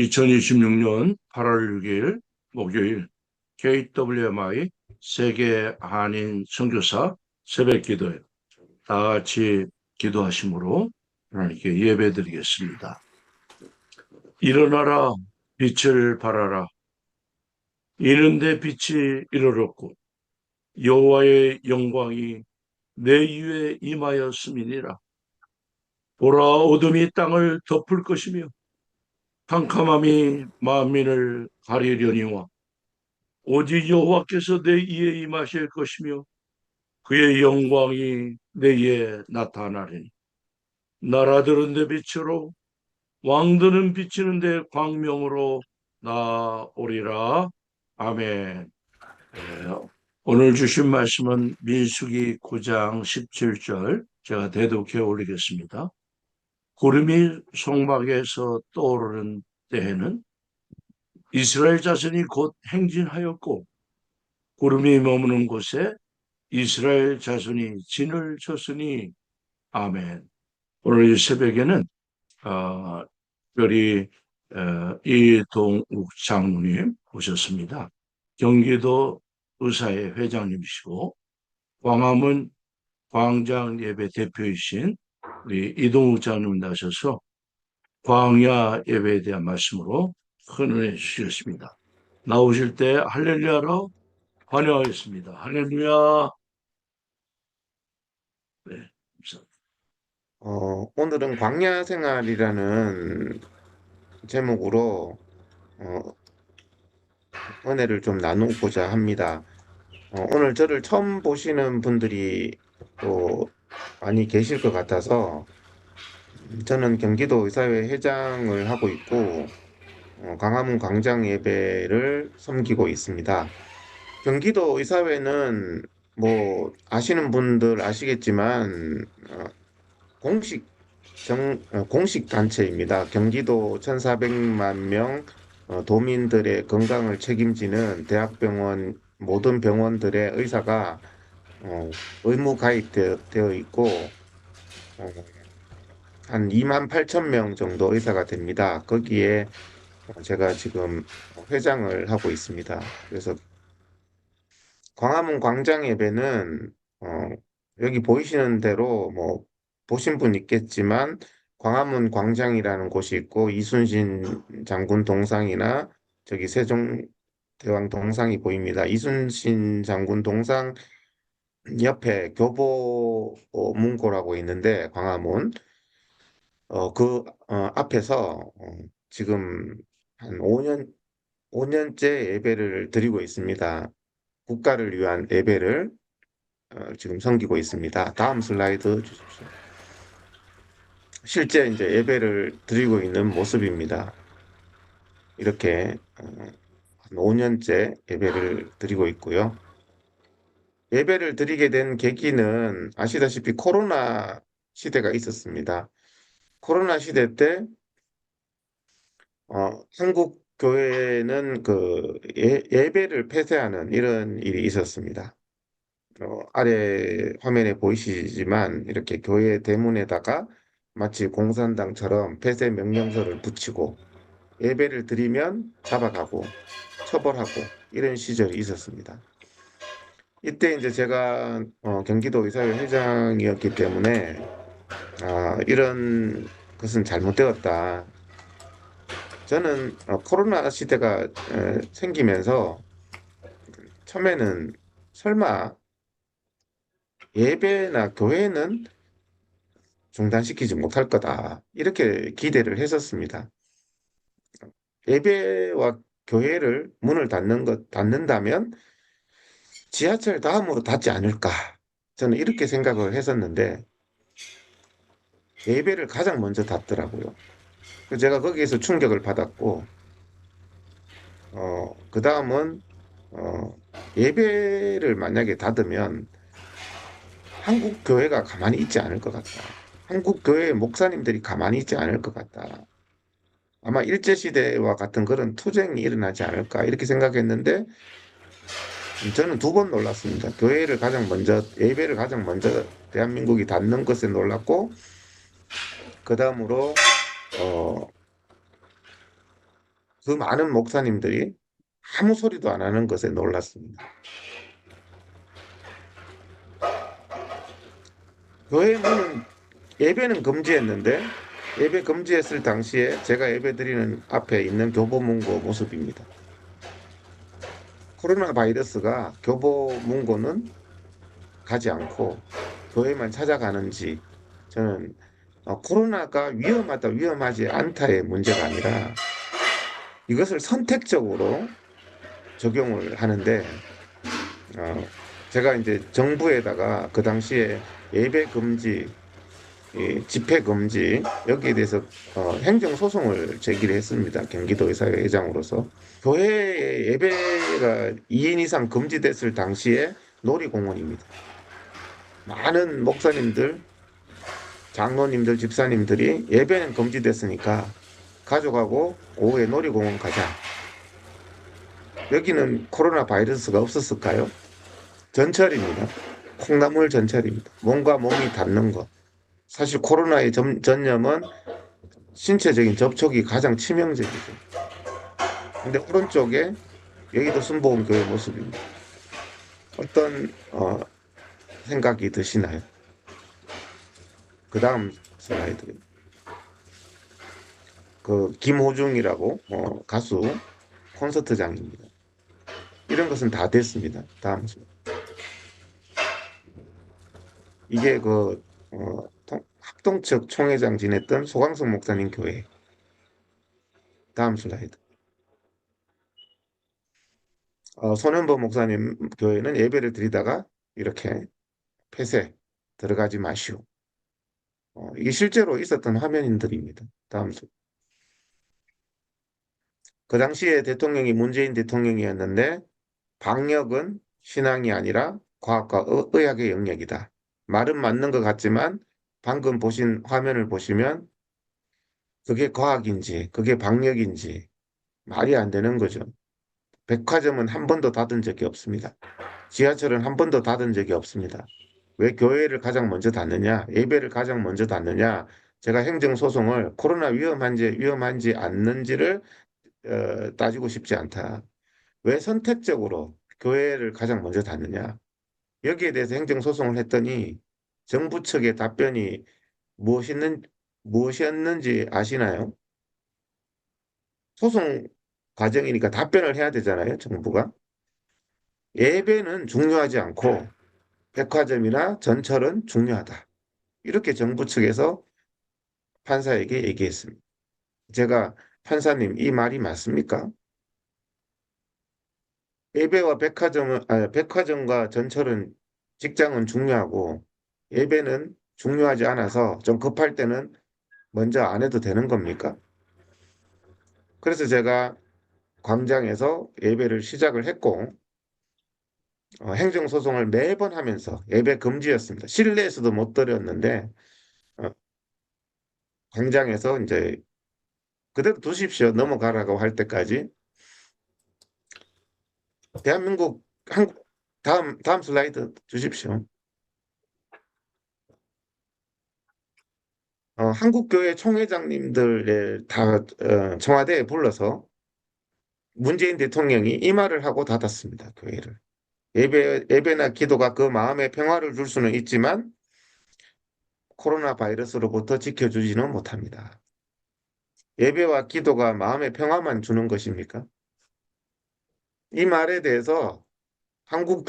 2026년 8월 6일 목요일 KWMI 세계 한인 선교사 새벽 기도에 다 같이 기도하심으로 하나님께 예배드리겠습니다. 일어나라 빛을 발하라. 이른데 빛이 이르렀고 여호와의 영광이 내 위에 임하였음이니라. 보라 어둠이 땅을 덮을 것이며 캄캄함이 만민을 가리려니와 오직 여호와께서 내 위에 임하실 것이며 그의 영광이 내게 나타나리니 나라들은 내 빛으로 왕들은 비치는 데 광명으로 나오리라. 아멘. 오늘 주신 말씀은 민수기 9장 17절 제가 대독해 올리겠습니다. 구름이 성막에서 떠오르는 때에는 이스라엘 자손이 곧 행진하였고 구름이 머무는 곳에 이스라엘 자손이 진을 쳤으니 아멘. 오늘 이 새벽에는 특별히 이동욱 장로님 오셨습니다. 경기도 의사회 회장님이시고 광화문 광장 예배 대표이신 우리 이동욱 장로님 나셔서 광야 예배에 대한 말씀으로 큰 은혜 주셨습니다. 나오실 때 할렐루야로 환영하겠습니다. 할렐루야. 네, 감사합니다. 오늘은 광야 생활이라는 제목으로 은혜를 좀 나누고자 합니다. 오늘 저를 처음 보시는 분들이 또 많이 계실 것 같아서 저는 경기도 의사회 회장을 하고 있고 광화문 광장 예배를 섬기고 있습니다. 경기도 의사회는 뭐 아시는 분들 아시겠지만 공식 단체입니다. 경기도 1,400만 명 도민들의 건강을 책임지는 대학병원 모든 병원들의 의사가 의무 가입되어 있고 어, 한 2만 8천 명 정도 의사가 됩니다. 거기에 제가 지금 회장을 하고 있습니다. 그래서 광화문 광장 예배는 여기 보이시는 대로 뭐 보신 분 있겠지만 광화문 광장이라는 곳이 있고 이순신 장군 동상이나 저기 세종대왕 동상이 보입니다. 이순신 장군 동상 옆에 교보 문고라고 있는데 광화문 앞에서 지금 한 5년째 예배를 드리고 있습니다. 국가를 위한 예배를 지금 섬기고 있습니다. 다음 슬라이드 주십시오. 실제 이제 예배를 드리고 있는 모습입니다. 이렇게 한 5년째 예배를 드리고 있고요. 예배를 드리게 된 계기는 아시다시피 코로나 시대가 있었습니다. 코로나 시대 때 한국 교회는 그 예배를 폐쇄하는 이런 일이 있었습니다. 아래 화면에 보이시지만 이렇게 교회 대문에다가 마치 공산당처럼 폐쇄 명령서를 붙이고 예배를 드리면 잡아가고 처벌하고 이런 시절이 있었습니다. 이때 이제 제가 경기도 의사회 회장이었기 때문에 이런 것은 잘못되었다. 저는 코로나 시대가 생기면서 처음에는 설마 예배나 교회는 중단시키지 못할 거다. 이렇게 기대를 했었습니다. 예배와 교회를 문을 닫는다면 지하철 다음으로 닫지 않을까. 저는 이렇게 생각을 했었는데 예배를 가장 먼저 닫더라고요. 제가 거기에서 충격을 받았고, 그 다음은 예배를 만약에 닫으면 한국 교회가 가만히 있지 않을 것 같다. 한국 교회 목사님들이 가만히 있지 않을 것 같다. 아마 일제시대와 같은 그런 투쟁이 일어나지 않을까 이렇게 생각했는데 저는 두 번 놀랐습니다. 예배를 가장 먼저 대한민국이 닫는 것에 놀랐고 그 다음으로 그 많은 목사님들이 아무 소리도 안 하는 것에 놀랐습니다. 교회 문은 예배는 금지했는데 예배 금지했을 당시에 제가 예배 드리는 앞에 있는 교보문고 모습입니다. 코로나 바이러스가 교보문고는 가지 않고 교회만 찾아가는지 저는 코로나가 위험하다 위험하지 않다의 문제가 아니라 이것을 선택적으로 적용을 하는데 제가 이제 정부에다가 그 당시에 예배 금지, 이 집회 금지 여기에 대해서 행정 소송을 제기를 했습니다. 경기도 의사회 회장으로서 교회 예배가 2인 이상 금지됐을 당시에 놀이공원입니다. 많은 목사님들, 장로님들, 집사님들이 예배는 금지됐으니까 가족하고 오후에 놀이공원 가자. 여기는 코로나 바이러스가 없었을까요? 전철입니다. 콩나물 전철입니다. 몸과 몸이 닿는 것. 사실 코로나의 전염은 신체적인 접촉이 가장 치명적이죠. 근데 오른쪽에 여기도 순복음교회 모습입니다. 어떤 생각이 드시나요? 그 다음 슬라이드. 그 김호중이라고 가수 콘서트장입니다. 이런 것은 다 됐습니다. 다음 슬라이드. 이게 합동측 총회장 지냈던 소강성 목사님 교회. 다음 슬라이드. 손현보 목사님 교회는 예배를 드리다가 이렇게 폐쇄 들어가지 마시오. 이게 실제로 있었던 화면들입니다. 다음 슬라이드. 그 당시에 대통령이 문재인 대통령이었는데 방역은 신앙이 아니라 과학과 의학의 영역이다. 말은 맞는 것 같지만 방금 보신 화면을 보시면 그게 과학인지 그게 방역인지 말이 안 되는 거죠. 백화점은 한 번도 닫은 적이 없습니다. 지하철은 한 번도 닫은 적이 없습니다. 왜 교회를 가장 먼저 닫느냐? 예배를 가장 먼저 닫느냐? 제가 행정소송을 코로나 위험한지 않는지를 따지고 싶지 않다. 왜 선택적으로 교회를 가장 먼저 닫느냐? 여기에 대해서 행정소송을 했더니 정부 측의 답변이 무엇이었는, 무엇이었는지 아시나요? 소송 과정이니까 답변을 해야 되잖아요, 정부가. 예배는 중요하지 않고 백화점이나 전철은 중요하다. 이렇게 정부 측에서 판사에게 얘기했습니다. 제가 판사님, 이 말이 맞습니까? 예배와 백화점과 전철은 직장은 중요하고 예배는 중요하지 않아서 좀 급할 때는 먼저 안 해도 되는 겁니까? 그래서 제가 광장에서 예배를 시작을 했고 행정소송을 매번 하면서 예배 금지였습니다. 실내에서도 못 드렸는데 어, 광장에서 이제 그대로 두십시오. 넘어가라고 할 때까지 대한민국 한국 다음 슬라이드 주십시오. 한국교회 총회장님들 다 청와대에 불러서 문재인 대통령이 이 말을 하고 닫았습니다. 교회를. 예배나 기도가 그 마음에 평화를 줄 수는 있지만 코로나 바이러스로부터 지켜주지는 못합니다. 예배와 기도가 마음의 평화만 주는 것입니까? 이 말에 대해서 한국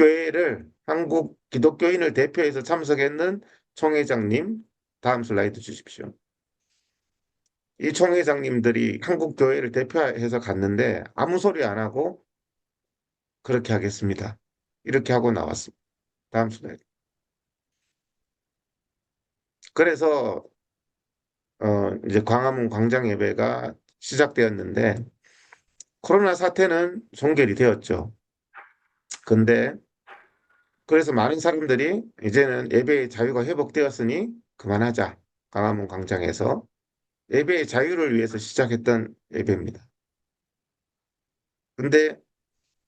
기독교인을 대표해서 참석했는 총회장님, 다음 슬라이드 주십시오. 이 총회장님들이 한국 교회를 대표해서 갔는데 아무 소리 안 하고 그렇게 하겠습니다. 이렇게 하고 나왔습니다. 다음 슬라이드. 그래서 이제 광화문 광장 예배가 시작되었는데 코로나 사태는 종결이 되었죠. 근데 그래서 많은 사람들이 이제는 예배의 자유가 회복되었으니 그만하자. 광화문 광장에서 예배의 자유를 위해서 시작했던 예배입니다. 근데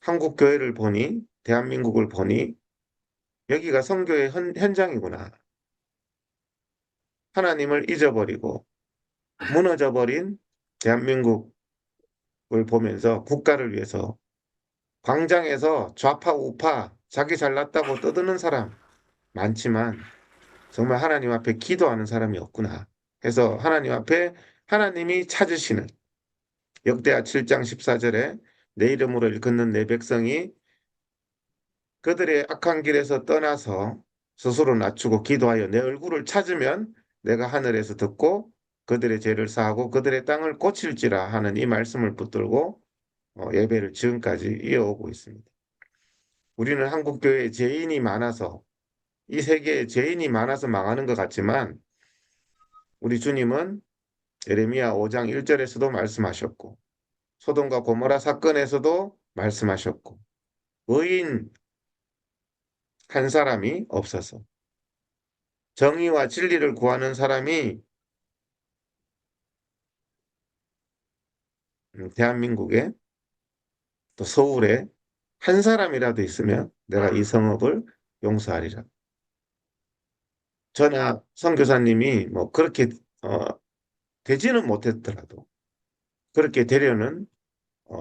한국 교회를 보니 대한민국을 보니 여기가 선교의 현장이구나. 하나님을 잊어버리고 무너져버린 대한민국 보면서 국가를 위해서 광장에서 좌파 우파 자기 잘났다고 떠드는 사람 많지만 정말 하나님 앞에 기도하는 사람이 없구나 해서 하나님 앞에 하나님이 찾으시는 역대하 7장 14절에 내 이름으로 일컫는 내 백성이 그들의 악한 길에서 떠나서 스스로 낮추고 기도하여 내 얼굴을 찾으면 내가 하늘에서 듣고 그들의 죄를 사하고 그들의 땅을 고칠지라 하는 이 말씀을 붙들고 예배를 지금까지 이어오고 있습니다. 우리는 한국교회에 죄인이 많아서 이 세계에 죄인이 많아서 망하는 것 같지만 우리 주님은 예레미야 5장 1절에서도 말씀하셨고 소돔과 고모라 사건에서도 말씀하셨고 의인 한 사람이 없어서 정의와 진리를 구하는 사람이 대한민국에 또 서울에 한 사람이라도 있으면 내가 이 성읍을 용서하리라. 저나 선교사님이 뭐 그렇게 되지는 못했더라도 그렇게 되려는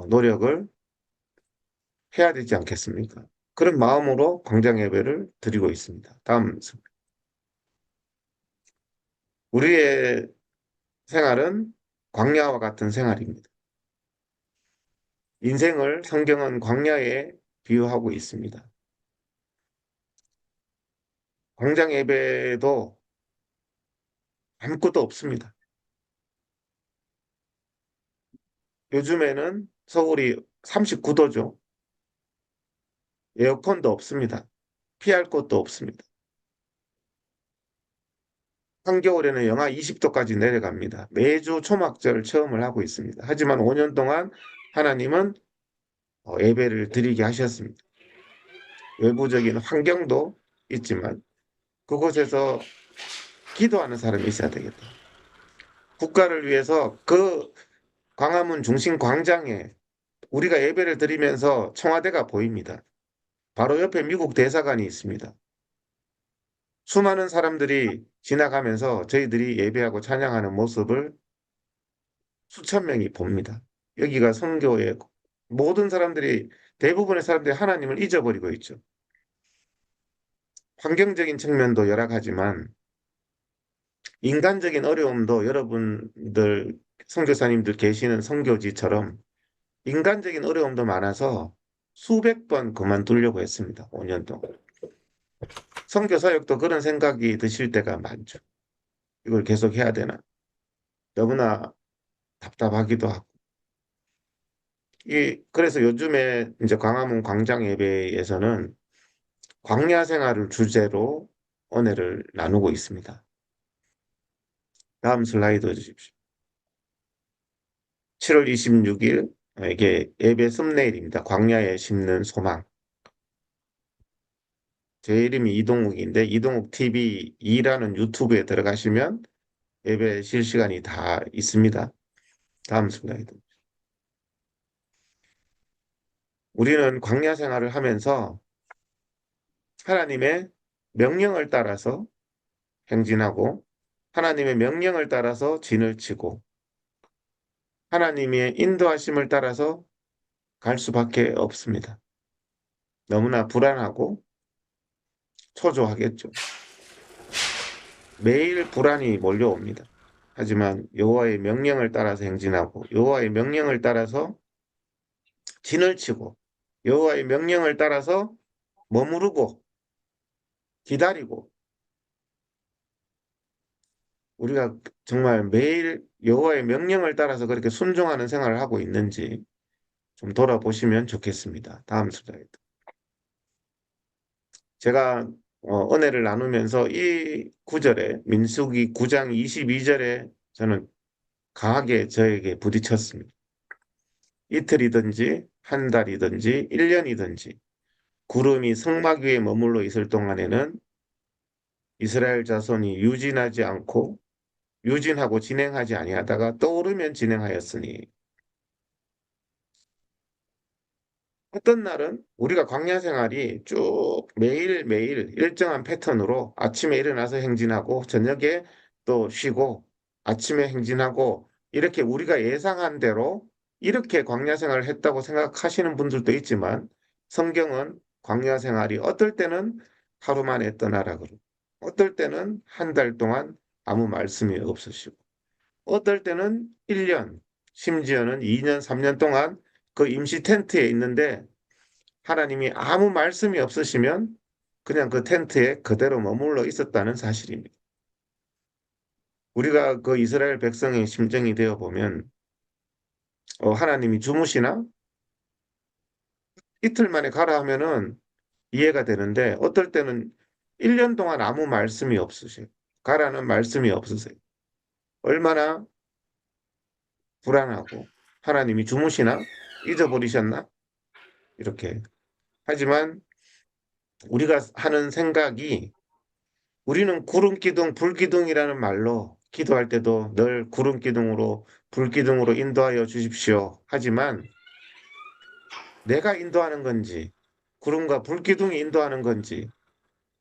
노력을 해야 되지 않겠습니까? 그런 마음으로 광장 예배를 드리고 있습니다. 다음 우리의 생활은 광야와 같은 생활입니다. 인생을 성경은 광야에 비유하고 있습니다. 광장 예배도 아무것도 없습니다. 요즘에는 서울이 39도죠. 에어컨도 없습니다. 피할 곳도 없습니다. 한겨울에는 영하 20도까지 내려갑니다. 매주 초막절을 체험을 하고 있습니다. 하지만 5년 동안 하나님은 예배를 드리게 하셨습니다. 외부적인 환경도 있지만 그곳에서 기도하는 사람이 있어야 되겠다. 국가를 위해서 그 광화문 중심 광장에 우리가 예배를 드리면서 청와대가 보입니다. 바로 옆에 미국 대사관이 있습니다. 수많은 사람들이 지나가면서 저희들이 예배하고 찬양하는 모습을 수천 명이 봅니다. 여기가 선교의 모든 사람들이 대부분의 사람들이 하나님을 잊어버리고 있죠. 환경적인 측면도 열악하지만 인간적인 어려움도 여러분들 선교사님들 계시는 선교지처럼 인간적인 어려움도 많아서 수백 번 그만두려고 했습니다. 5년 동안. 선교사역도 그런 생각이 드실 때가 많죠. 이걸 계속 해야 되나? 너무나 답답하기도 하고. 그래서 요즘에 이제 광화문 광장 예배에서는 광야 생활을 주제로 은혜를 나누고 있습니다. 다음 슬라이드 주십시오. 7월 26일 이게 예배 썸네일입니다. 광야에 심는 소망. 제 이름이 이동욱인데 이동욱 TV 2라는 유튜브에 들어가시면 예배 실시간이 다 있습니다. 다음 슬라이드. 우리는 광야 생활을 하면서 하나님의 명령을 따라서 행진하고 하나님의 명령을 따라서 진을 치고 하나님의 인도하심을 따라서 갈 수밖에 없습니다. 너무나 불안하고 초조하겠죠. 매일 불안이 몰려옵니다. 하지만 여호와의 명령을 따라서 행진하고 여호와의 명령을 따라서 진을 치고 여호와의 명령을 따라서 머무르고 기다리고 우리가 정말 매일 여호와의 명령을 따라서 그렇게 순종하는 생활을 하고 있는지 좀 돌아보시면 좋겠습니다. 다음 슬라이드. 제가 은혜를 나누면서 이 구절에 민수기 9장 22절에 저는 강하게 저에게 부딪혔습니다. 이틀이든지 한 달이든지 1년이든지 구름이 성막 위에 머물러 있을 동안에는 이스라엘 자손이 유진하지 않고 유진하고 진행하지 아니하다가 떠오르면 진행하였으니 어떤 날은 우리가 광야 생활이 쭉 매일매일 일정한 패턴으로 아침에 일어나서 행진하고 저녁에 또 쉬고 아침에 행진하고 이렇게 우리가 예상한 대로 이렇게 광야 생활을 했다고 생각하시는 분들도 있지만 성경은 광야 생활이 어떨 때는 하루 만에 떠나라 그러고 어떨 때는 한 달 동안 아무 말씀이 없으시고 어떨 때는 1년, 심지어는 2년, 3년 동안 그 임시 텐트에 있는데 하나님이 아무 말씀이 없으시면 그냥 그 텐트에 그대로 머물러 있었다는 사실입니다. 우리가 그 이스라엘 백성의 심정이 되어 보면 하나님이 주무시나? 이틀 만에 가라 하면은 이해가 되는데 어떨 때는 1년 동안 아무 말씀이 없으세요. 가라는 말씀이 없으세요. 얼마나 불안하고 하나님이 주무시나? 잊어버리셨나? 이렇게. 하지만 우리가 하는 생각이 우리는 구름 기둥, 불 기둥이라는 말로 기도할 때도 늘 구름 기둥으로 불 기둥으로 인도하여 주십시오. 하지만 내가 인도하는 건지 구름과 불 기둥이 인도하는 건지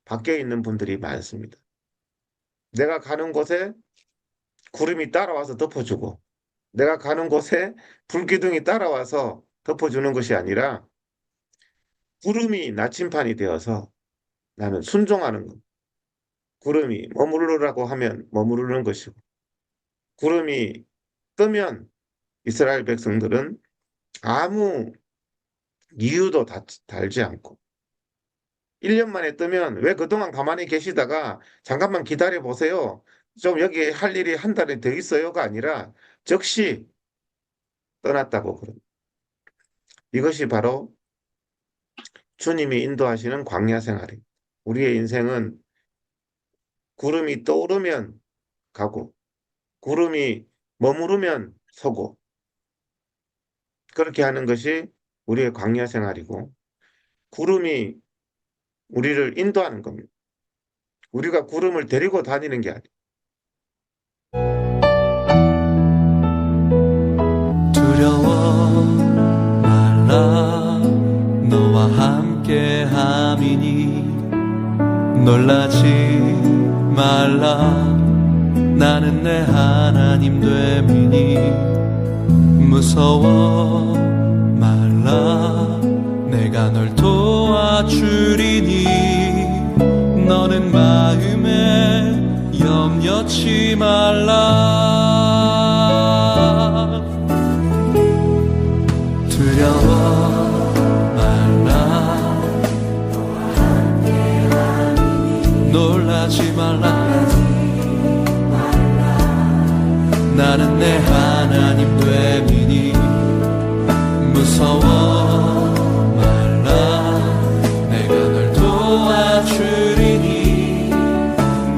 밖에 있는 분들이 많습니다. 내가 가는 곳에 구름이 따라와서 덮어주고 내가 가는 곳에 불 기둥이 따라와서 덮어주는 것이 아니라 구름이 나침판이 되어서 나는 순종하는 것. 구름이 머무르라고 하면 머무르는 것이고 구름이 뜨면 이스라엘 백성들은 아무 이유도 달지 않고 1년 만에 뜨면 왜 그동안 가만히 계시다가 잠깐만 기다려 보세요. 좀 여기 할 일이 한 달에 더 있어요가 아니라 즉시 떠났다고 그럽니다. 이것이 바로 주님이 인도하시는 광야 생활입니다. 우리의 인생은 구름이 떠오르면 가고 구름이 머무르면 서고 그렇게 하는 것이 우리의 광야 생활이고 구름이 우리를 인도하는 겁니다. 우리가 구름을 데리고 다니는 게 아니에요. 두려워 말라 너와 함께 함이니 놀라지 말라 나는 내 하나님 됨이니 무서워 말라 내가 널 도와주리니 너는 마음에 염려치 말라 두려워 말라 놀라지 말라 나는 내 하나님 됨이니 무서워 말라 내가 널 도와주리니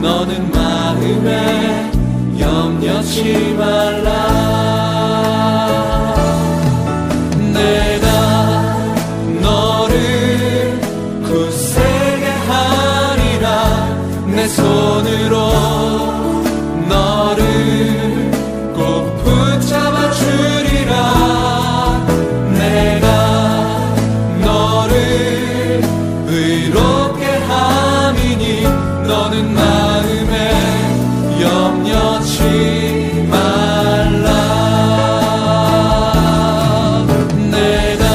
너는 마음에 염려치 말라 내가 너를 굳세게 하리라 내 손으로 너를 꼭 붙잡아 주리라 내가 너를 의롭게 함이니 너는 마음에 염려치 말라 내가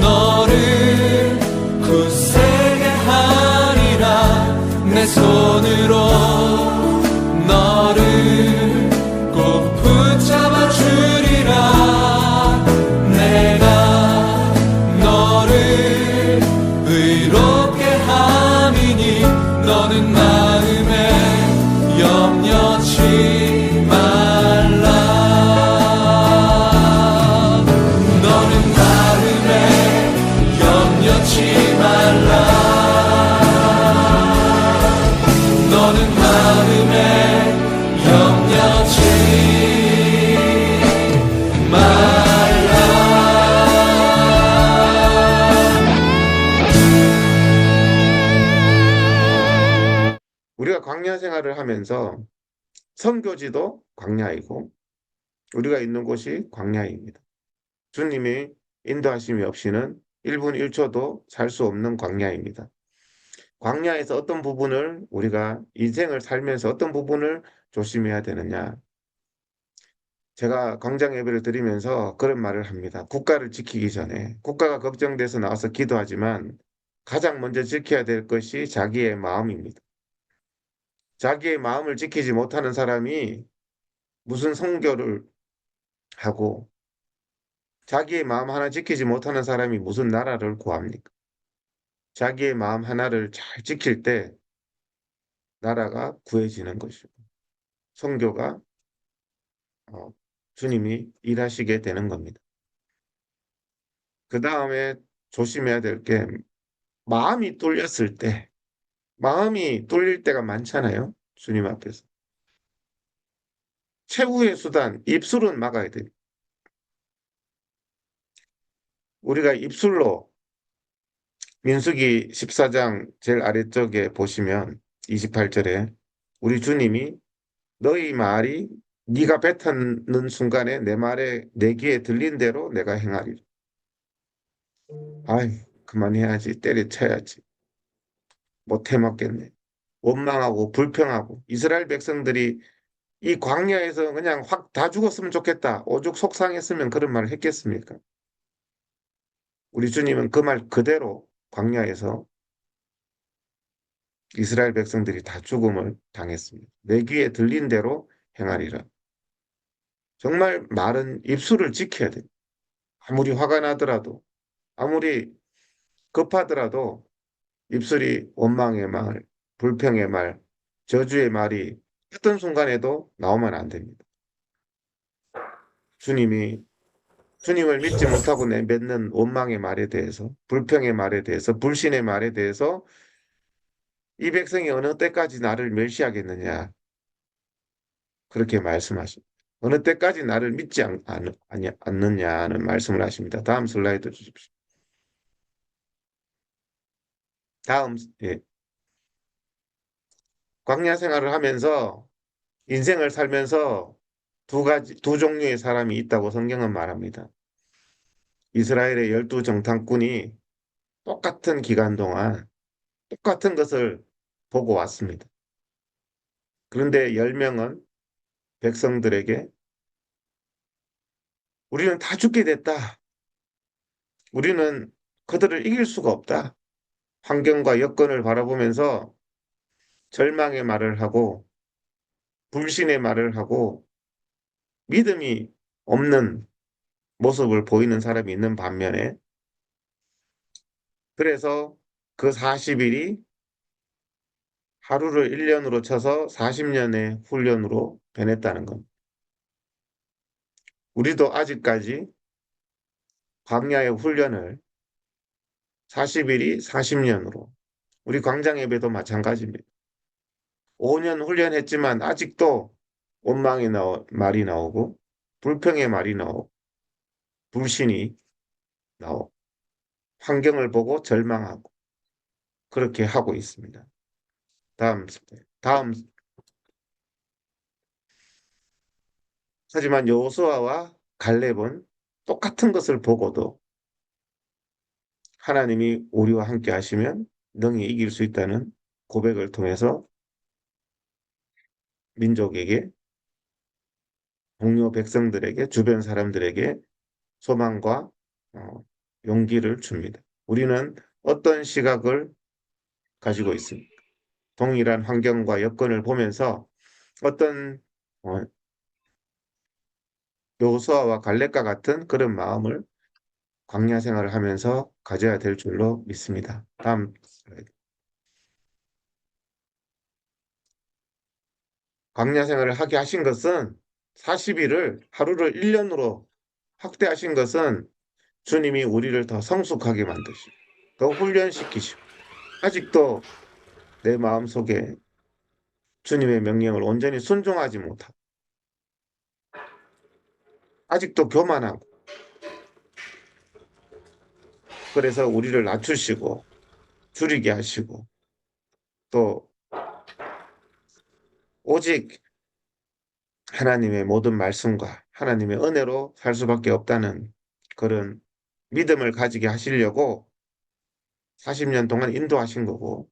너를 굳세게 하리라 내 손으로 너를 꼭 붙잡아 주리라 내가 너를 의롭게 함이니 너는 마음에 염려치 말라 너는 마음에 염려치 말라 너는 마음에 염려치 말라 우리가 광야 생활을 하면서 선교지도 광야이고 우리가 있는 곳이 광야입니다. 주님이 인도하심이 없이는 1분 1초도 살 수 없는 광야입니다. 광야에서 어떤 부분을 우리가 인생을 살면서 어떤 부분을 조심해야 되느냐. 제가 광장 예배를 드리면서 그런 말을 합니다. 국가를 지키기 전에 국가가 걱정돼서 나와서 기도하지만 가장 먼저 지켜야 될 것이 자기의 마음입니다. 자기의 마음을 지키지 못하는 사람이 무슨 선교를 하고 자기의 마음 하나 지키지 못하는 사람이 무슨 나라를 구합니까? 자기의 마음 하나를 잘 지킬 때 나라가 구해지는 것이고 선교가 주님이 일하시게 되는 겁니다. 그 다음에 조심해야 될 게 마음이 뚫렸을 때 마음이 뚫릴 때가 많잖아요. 주님 앞에서. 최후의 수단 입술은 막아야 됩니다. 우리가 입술로 민수기 14장 제일 아래쪽에 보시면 28절에 우리 주님이 너희 말이 네가 뱉는 순간에 내 말에 내 귀에 들린 대로 내가 행하리라. 아이 그만해야지 때려쳐야지 못해 먹겠네. 원망하고 불평하고 이스라엘 백성들이 이 광야에서 그냥 확 다 죽었으면 좋겠다. 오죽 속상했으면 그런 말을 했겠습니까? 우리 주님은 그 말 그대로 광야에서 이스라엘 백성들이 다 죽음을 당했습니다. 내 귀에 들린 대로 행하리라. 정말 말은 입술을 지켜야 돼요. 아무리 화가 나더라도, 아무리 급하더라도 입술이 원망의 말, 불평의 말, 저주의 말이 어떤 순간에도 나오면 안 됩니다. 주님을 믿지 못하고 내뱉는 원망의 말에 대해서, 불평의 말에 대해서, 불신의 말에 대해서 이 백성이 어느 때까지 나를 멸시하겠느냐 그렇게 말씀하십니다. 어느 때까지 나를 믿지 않느냐는 말씀을 하십니다. 다음 슬라이드 주십시오. 예. 광야 생활을 하면서 인생을 살면서 두 종류의 사람이 있다고 성경은 말합니다. 이스라엘의 12정탐꾼이 똑같은 기간 동안 똑같은 것을 보고 왔습니다. 그런데 10명은 백성들에게 우리는 다 죽게 됐다. 우리는 그들을 이길 수가 없다. 환경과 여건을 바라보면서 절망의 말을 하고 불신의 말을 하고 믿음이 없는 모습을 보이는 사람이 있는 반면에 그래서 그 40일이 하루를 1년으로 쳐서 40년의 훈련으로 변했다는 겁니다. 우리도 아직까지 광야의 훈련을 40일이 40년으로 우리 광장 예배도 마찬가지입니다. 5년 훈련했지만 아직도 원망의 말이 나오고 불평의 말이 나오고 불신이 나오고 환경을 보고 절망하고 그렇게 하고 있습니다. 다음 하지만 여호수아와 갈렙은 똑같은 것을 보고도 하나님이 우리와 함께 하시면 능히 이길 수 있다는 고백을 통해서 민족에게 동료 백성들에게 주변 사람들에게 소망과 용기를 줍니다. 우리는 어떤 시각을 가지고 있습니까? 동일한 환경과 여건을 보면서 어떤 여호수아와 갈렙과 같은 그런 마음을 광야 생활을 하면서 가져야 될 줄로 믿습니다. 다음 슬라이드. 광야 생활을 하게 하신 것은 40일을 하루를 1년으로 확대하신 것은 주님이 우리를 더 성숙하게 만드시고 더 훈련시키시고 아직도 내 마음속에 주님의 명령을 온전히 순종하지 못하고 아직도 교만하고 그래서 우리를 낮추시고 줄이게 하시고 또 오직 하나님의 모든 말씀과 하나님의 은혜로 살 수밖에 없다는 그런 믿음을 가지게 하시려고 40년 동안 인도하신 거고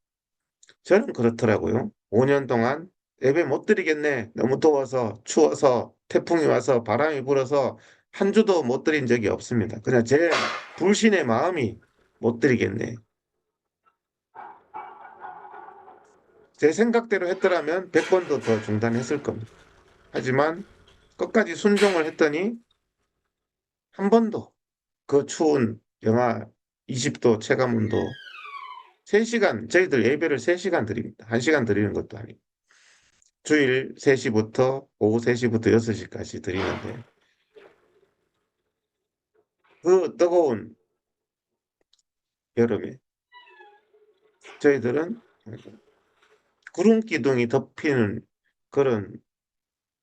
저는 그렇더라고요. 5년 동안 예배 못 드리겠네. 너무 더워서, 추워서, 태풍이 와서, 바람이 불어서 한 주도 못 드린 적이 없습니다. 그냥 제 불신의 마음이 못 드리겠네. 제 생각대로 했더라면 100번도 더 중단했을 겁니다. 하지만 끝까지 순종을 했더니 한 번도 그 추운 영하 20도 체감온도 3시간, 저희들 예배를 3시간 드립니다. 1시간 드리는 것도 아니고. 주일 3시부터 오후 3시부터 6시까지 드리는데 그 뜨거운 여름에 저희들은 구름 기둥이 덮이는 그런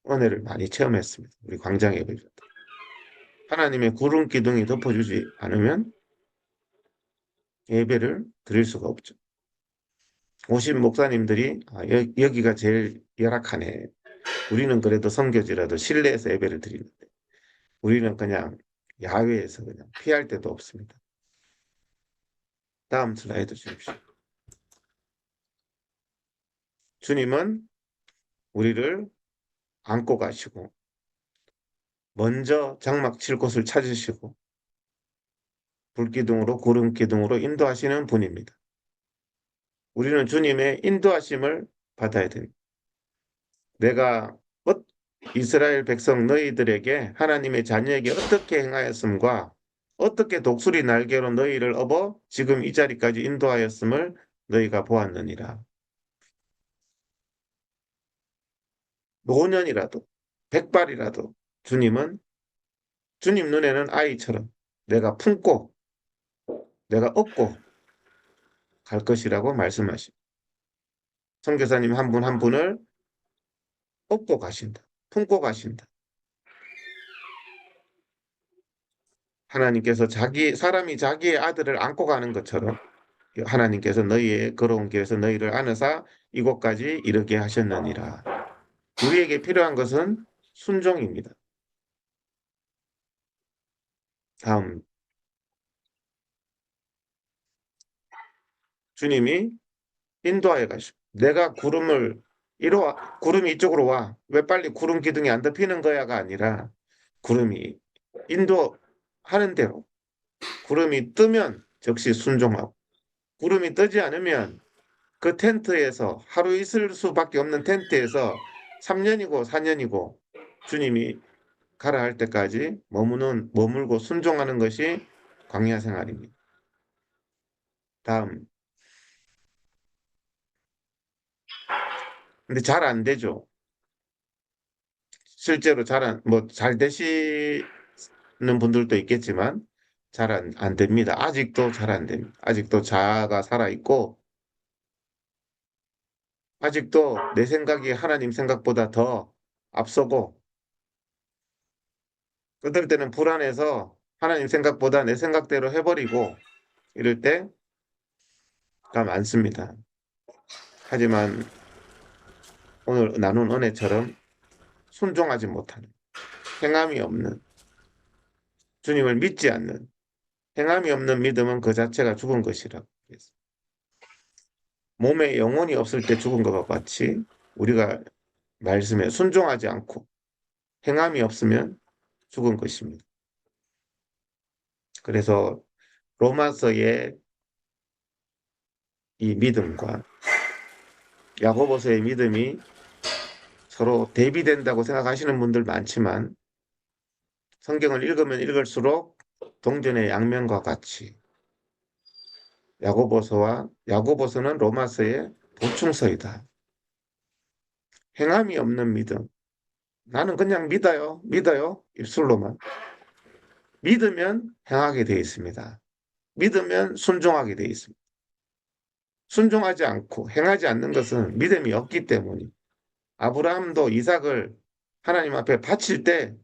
은혜를 많이 체험했습니다. 우리 광장 예배 때. 하나님의 구름 기둥이 덮어주지 않으면 예배를 드릴 수가 없죠. 오신 목사님들이 여기가 제일 열악하네. 우리는 그래도 성교지라도 실내에서 예배를 드리는데 우리는 그냥 야외에서 그냥 피할 데도 없습니다. 다음 슬라이드 주십시오. 주님은 우리를 안고 가시고 먼저 장막 칠 곳을 찾으시고 불기둥으로 구름기둥으로 인도하시는 분입니다. 우리는 주님의 인도하심을 받아야 됩니다. 내가 이스라엘 백성 너희들에게 하나님의 자녀에게 어떻게 행하였음과 어떻게 독수리 날개로 너희를 업어 지금 이 자리까지 인도하였음을 너희가 보았느니라. 노년이라도 백발이라도 주님은 주님 눈에는 아이처럼 내가 품고 내가 업고 갈 것이라고 말씀하십니다. 선교사님 한 분 한 분을 업고 가신다. 품고 가신다. 하나님께서 사람이 자기의 아들을 안고 가는 것처럼 하나님께서 너희의 걸어온 길에서 너희를 안으사 이곳까지 이르게 하셨느니라. 우리에게 필요한 것은 순종입니다. 다음. 주님이 인도하여 가시고 내가 구름이 이쪽으로 와. 왜 빨리 구름 기둥이 안 덮이는 거야가 아니라 구름이 인도하는 대로 구름이 뜨면 즉시 순종하고 구름이 뜨지 않으면 그 텐트에서 하루 있을 수밖에 없는 텐트에서 3년이고 4년이고 주님이 가라 할 때까지 머물고 순종하는 것이 광야 생활입니다. 다음. 근데 잘 안 되죠. 실제로 잘 되시는 분들도 있겠지만 잘 안 됩니다. 아직도 잘 안 됩니다. 아직도 자아가 살아있고 아직도 내 생각이 하나님 생각보다 더 앞서고 어떨 때는 불안해서 하나님 생각보다 내 생각대로 해버리고 이럴 때가 많습니다. 하지만 오늘 나눈 은혜처럼 순종하지 못하는 행함이 없는 주님을 믿지 않는 행함이 없는 믿음은 그 자체가 죽은 것이라고 했습니다. 몸에 영혼이 없을 때 죽은 것과 같이 우리가 말씀에 순종하지 않고 행함이 없으면 죽은 것입니다. 그래서 로마서의 이 믿음과 야고보서의 믿음이 서로 대비된다고 생각하시는 분들 많지만 성경을 읽으면 읽을수록 동전의 양면과 같이 야고보서는 로마서의 보충서이다. 행함이 없는 믿음. 나는 그냥 믿어요. 입술로만. 믿으면 행하게 되어 있습니다. 믿으면 순종하게 되어 있습니다. 순종하지 않고 행하지 않는 것은 믿음이 없기 때문이. 아브라함도 이삭을 하나님 앞에 바칠 때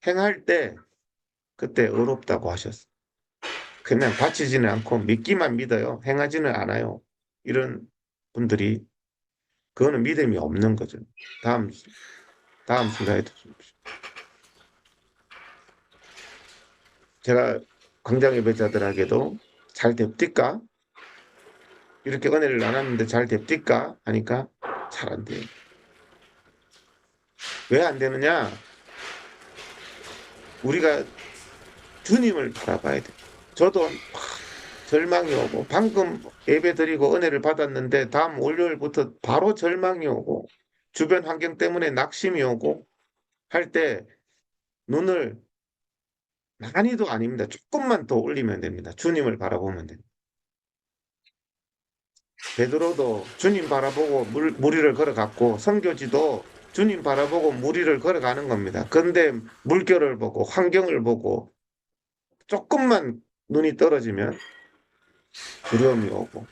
행할 때 그때 의롭다고 하셨어요. 그냥 바치지는 않고 믿기만 믿어요. 행하지는 않아요. 이런 분들이 그거는 믿음이 없는 거죠. 다음 슬라이드 주십시오. 제가 광장 예배자들에게도 잘 됩니까? 이렇게 은혜를 나눴는데 잘 됩니까? 하니까 잘 안 돼요. 왜 안 되느냐? 우리가 주님을 바라봐야 돼. 저도 막 절망이 오고, 방금 예배 드리고 은혜를 받았는데 다음 월요일부터 바로 절망이 오고, 주변 환경 때문에 낙심이 오고 할 때 눈을, 많이도 아닙니다. 조금만 더 올리면 됩니다. 주님을 바라보면 됩니다. 베드로도 주님 바라보고 무리를 걸어갔고, 선교지도 주님 바라보고 무리를 걸어가는 겁니다. 그런데 물결을 보고 환경을 보고 조금만 눈이 떨어지면 두려움이 오고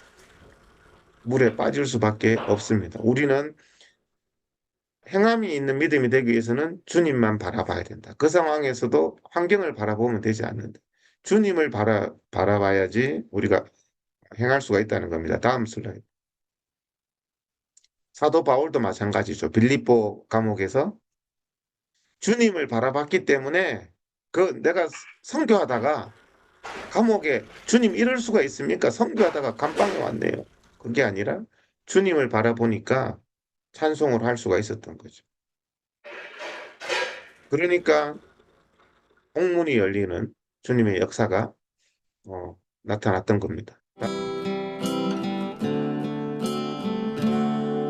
물에 빠질 수밖에 없습니다. 우리는 행함이 있는 믿음이 되기 위해서는 주님만 바라봐야 된다. 그 상황에서도 환경을 바라보면 되지 않는다. 주님을 바라봐야지 우리가 행할 수가 있다는 겁니다. 다음 슬라이드. 사도 바울도 마찬가지죠. 빌립보 감옥에서 주님을 바라봤기 때문에 내가 선교하다가 감옥에, 주님 이럴 수가 있습니까? 선교하다가 감방에 왔네요. 그게 아니라 주님을 바라보니까 찬송을 할 수가 있었던 거죠. 그러니까 옥문이 열리는 주님의 역사가 나타났던 겁니다.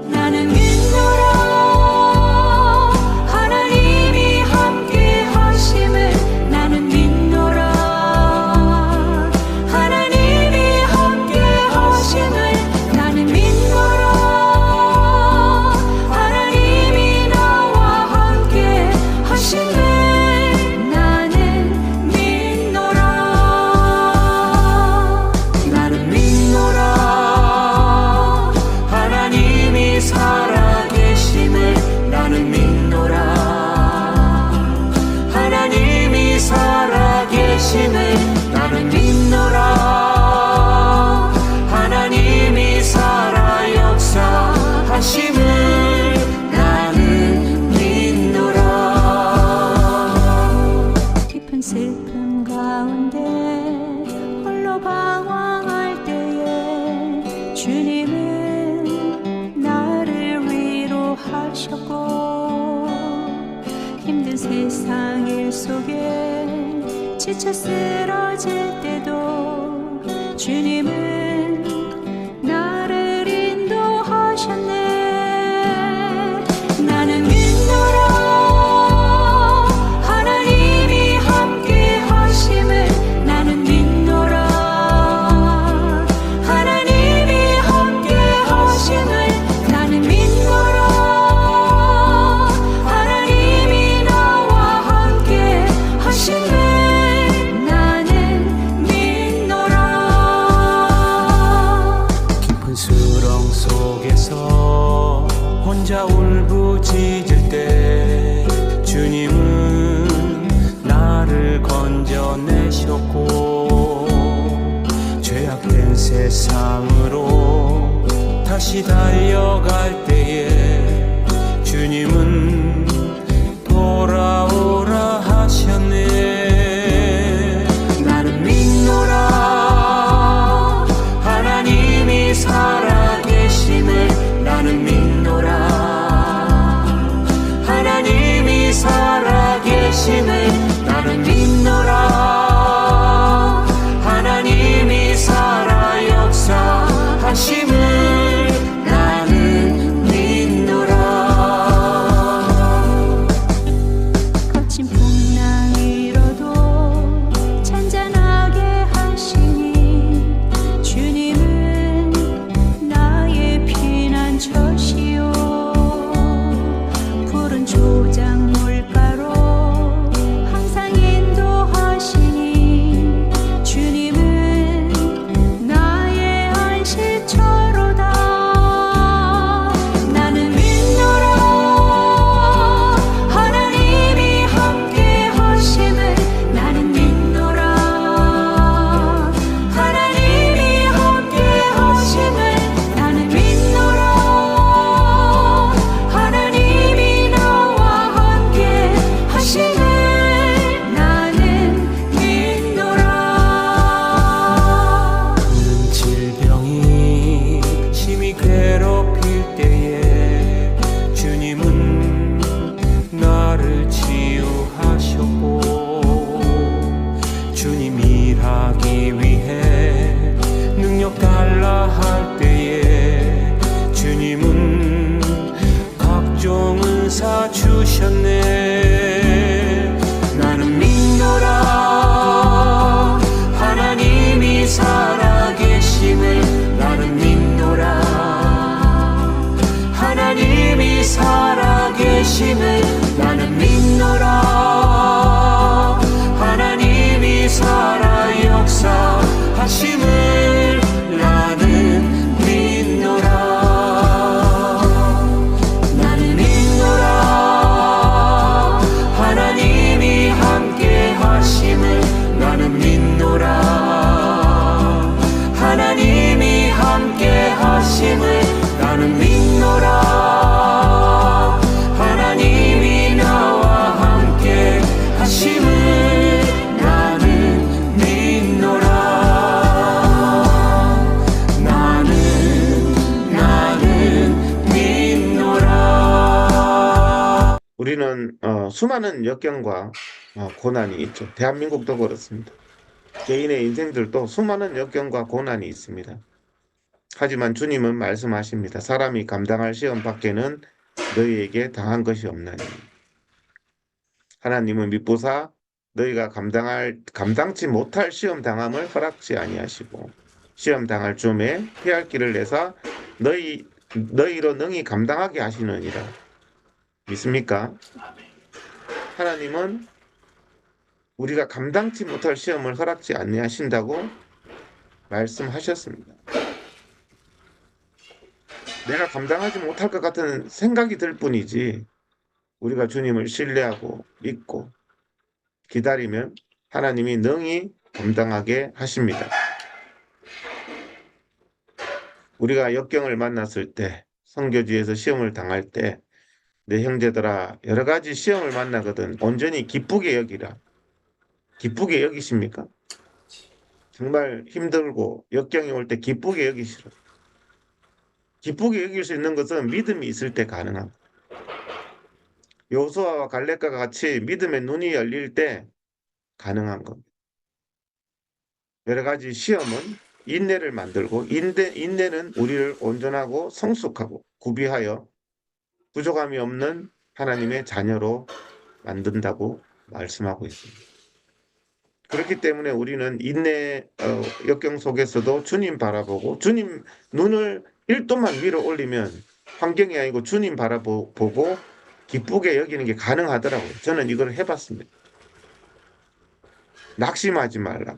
나는 믿노라 하나님이 함께 하심을 나는 믿노라 하나님이 함께 하심을 나는 믿노라 하나님이 나와 함께 하심을 나는 믿노라 나는 믿노라 하나님이 살아계심을 나는 믿노라 하나님이 살아계심을 나는 믿노라 하나님이 살아 역사하심을 나는 믿노라 깊은 슬픔 가운데 홀로 방황할 때에 주님은 나를 위로하셨고 힘든 세상 일 속에 지쳐 쓰러질 때도 주님은 나를 인도하셨네 나는 믿노라 하나님이 함께 하심을 나는 믿노라 하나님이 함께 하심을 나는 믿노라 하나님이 나와 함께 하심을 나는 믿노라 깊은 수렁 속에서 혼자 울부짖을 때 주님은 나를 건져내셨고 죄악된 세상으로 다시 달려갈 때에 주님은 돌아오라 하셨네 나는 믿노라 하나님이 살아계심을 나는 믿노라 하나님이 살아계심을 나는 믿노라 하나님이 살아 역사하심을 나는 믿노라 거친 풍랑에 도와주셨네. 나는 믿노라 하나님이 살아계심을 나는 믿노라 하나님이 살아계심을 나는 믿노라 하나님이 살아 역사하심을 나는 믿노라 나는 믿노라 하나님이 함께 하심을 나는 믿노라 하나님이 함께 하심을 나는 믿노라 하나님이 나와 함께 하심을 나는 믿노라 나는 믿노라. 우리는 수많은 역경과 고난이 있죠. 대한민국도 그렇습니다. 개인의 인생들도 수많은 역경과 고난이 있습니다. 하지만 주님은 말씀하십니다. 사람이 감당할 시험 밖에는 너희에게 당한 것이 없나니. 하나님은 미쁘사 너희가 감당치 못할 시험 당함을 허락지 아니하시고 시험 당할 쯤에 피할 길을 내사 너희로 능히 감당하게 하시느니라. 믿습니까? 하나님은 우리가 감당치 못할 시험을 허락지 아니하신다고 말씀하셨습니다. 내가 감당하지 못할 것 같은 생각이 들 뿐이지 우리가 주님을 신뢰하고 믿고 기다리면 하나님이 능히 감당하게 하십니다. 우리가 역경을 만났을 때, 선교지에서 시험을 당할 때 내 형제들아 여러 가지 시험을 만나거든 온전히 기쁘게 여기라. 기쁘게 여기십니까? 정말 힘들고 역경이 올 때 기쁘게 여기시라. 기쁘게 여길 수 있는 것은 믿음이 있을 때 가능합니다. 여호수아와 갈렙과 같이 믿음의 눈이 열릴 때 가능한 겁니다. 여러 가지 시험은 인내를 만들고 인내는 우리를 온전하고 성숙하고 구비하여 부족함이 없는 하나님의 자녀로 만든다고 말씀하고 있습니다. 그렇기 때문에 우리는 역경 속에서도 주님 바라보고 주님 눈을 1도만 위로 올리면 환경이 아니고 주님 바라보고 기쁘게 여기는 게 가능하더라고요. 저는 이걸 해봤습니다. 낙심하지 말라.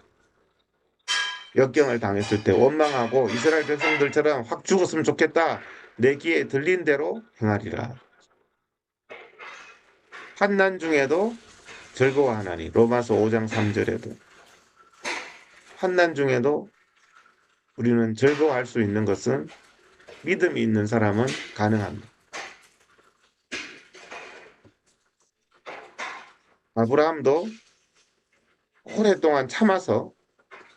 역경을 당했을 때 원망하고 이스라엘 백성들처럼 확 죽었으면 좋겠다. 내 귀에 들린 대로 행하리라. 환난 중에도 즐거워하나니. 로마서 5장 3절에도 환난 중에도 우리는 즐거워할 수 있는 것은 믿음이 있는 사람은 가능합니다. 아브라함도 오랫동안 참아서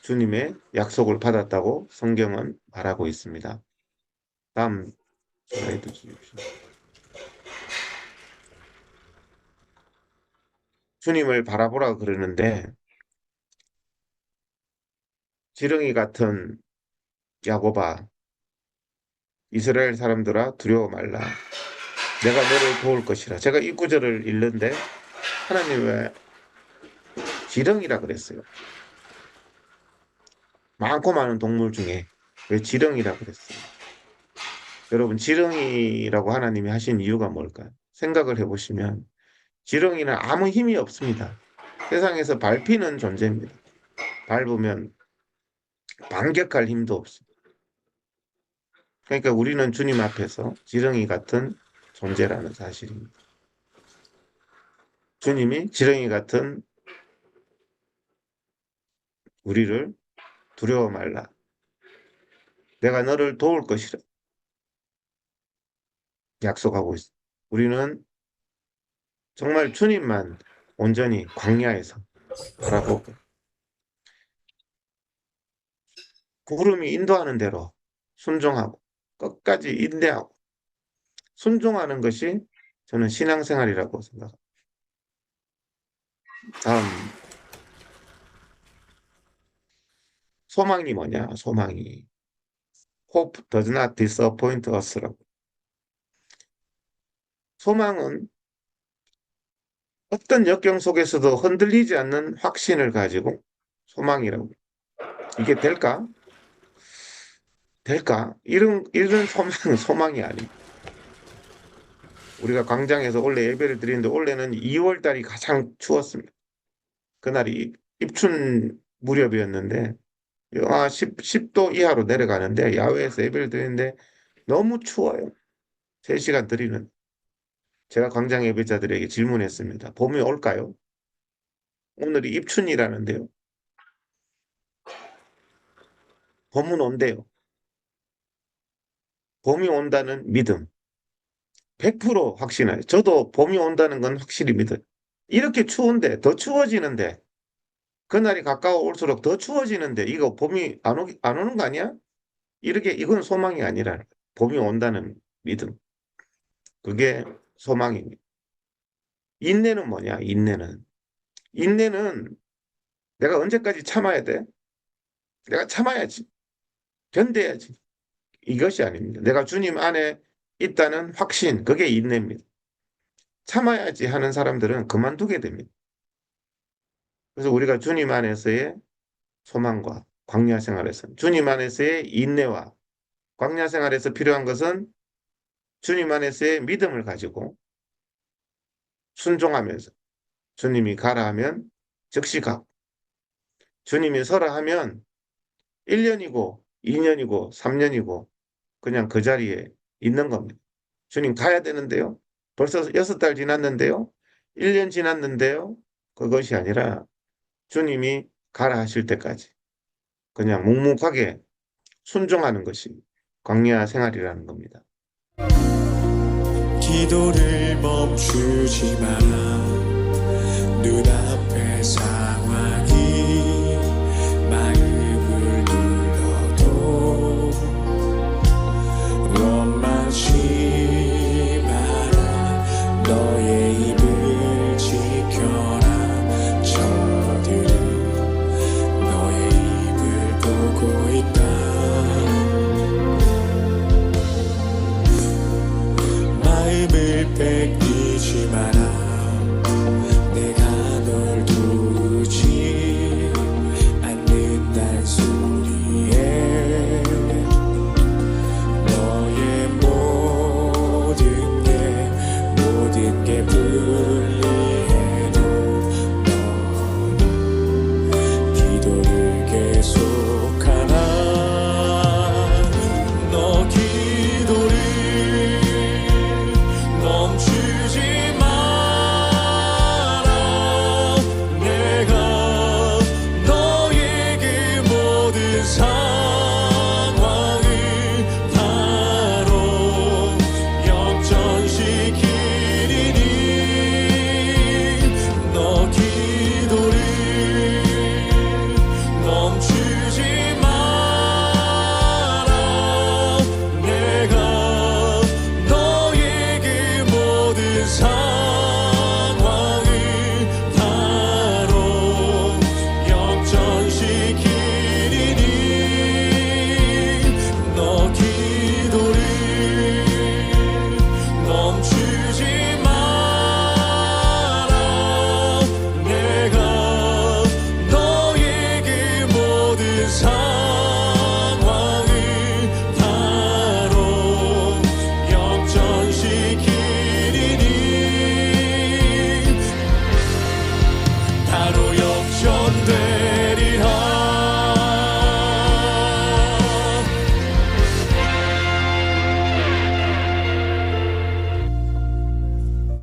주님의 약속을 받았다고 성경은 말하고 있습니다. 다음 슬라이드 주십시오. 주님을 바라보라 그러는데 지렁이 같은 야곱아 이스라엘 사람들아 두려워 말라. 내가 너를 도울 것이라. 제가 이 구절을 읽는데 하나님 왜 지렁이라 그랬어요? 많고 많은 동물 중에 왜 지렁이라 그랬어요? 여러분 지렁이라고 하나님이 하신 이유가 뭘까요? 생각을 해보시면 지렁이는 아무 힘이 없습니다. 세상에서 밟히는 존재입니다. 밟으면 반격할 힘도 없습니다. 그러니까 우리는 주님 앞에서 지렁이 같은 존재라는 사실입니다. 주님이 지렁이 같은 우리를 두려워 말라. 내가 너를 도울 것이라. 약속하고 있습니다. 우리는 정말 주님만 온전히 광야에서 바라보고 구름이 인도하는 대로 순종하고 끝까지 인내하고 순종하는 것이 저는 신앙생활이라고 생각합니다. 다음 소망이 뭐냐? 소망이 Hope does not disappoint us라고. 소망은 어떤 역경 속에서도 흔들리지 않는 확신을 가지고 소망이라고. 이게 될까? 될까? 이런 소망이 아닙니다. 우리가 광장에서 원래 예배를 드리는데 원래는 2월 달이 가장 추웠습니다. 그날이 입춘 무렵이었는데 영하 10도 이하로 내려가는데 야외에서 예배를 드리는데 너무 추워요. 3시간 드리는. 제가 광장 예배자들에게 질문했습니다. 봄이 올까요? 오늘이 입춘이라는데요. 봄은 온대요. 봄이 온다는 믿음. 100% 확신해요. 저도 봄이 온다는 건 확실히 믿어요. 이렇게 추운데, 더 추워지는데, 그날이 가까워 올수록 더 추워지는데, 이거 봄이 안 오는 거 아니야? 이건 소망이 아니라, 봄이 온다는 믿음. 그게 소망입니다. 인내는 뭐냐, 인내는. 인내는 내가 언제까지 참아야 돼? 내가 참아야지. 견뎌야지. 이것이 아닙니다. 내가 주님 안에 있다는 확신, 그게 인내입니다. 참아야지 하는 사람들은 그만두게 됩니다. 그래서 우리가 주님 안에서의 소망과 광야 생활에서 주님 안에서의 인내와 광야 생활에서 필요한 것은 주님 안에서의 믿음을 가지고 순종하면서 주님이 가라 하면 즉시 가고 주님이 서라 하면 1년이고 2년이고 3년이고 그냥 그 자리에 있는 겁니다. 주님 가야 되는데요. 벌써 6달 지났는데요. 1년 지났는데요. 그것이 아니라 주님이 가라 하실 때까지 그냥 묵묵하게 순종하는 것이 광야 생활이라는 겁니다. 기도를 멈추지 마라. 눈앞의 상황이 마음을 눌러도 원망치 마라. 너의 입을 지켜라. 저들은 너의 입을 보고 있다. 마음을 뺏기지 마라.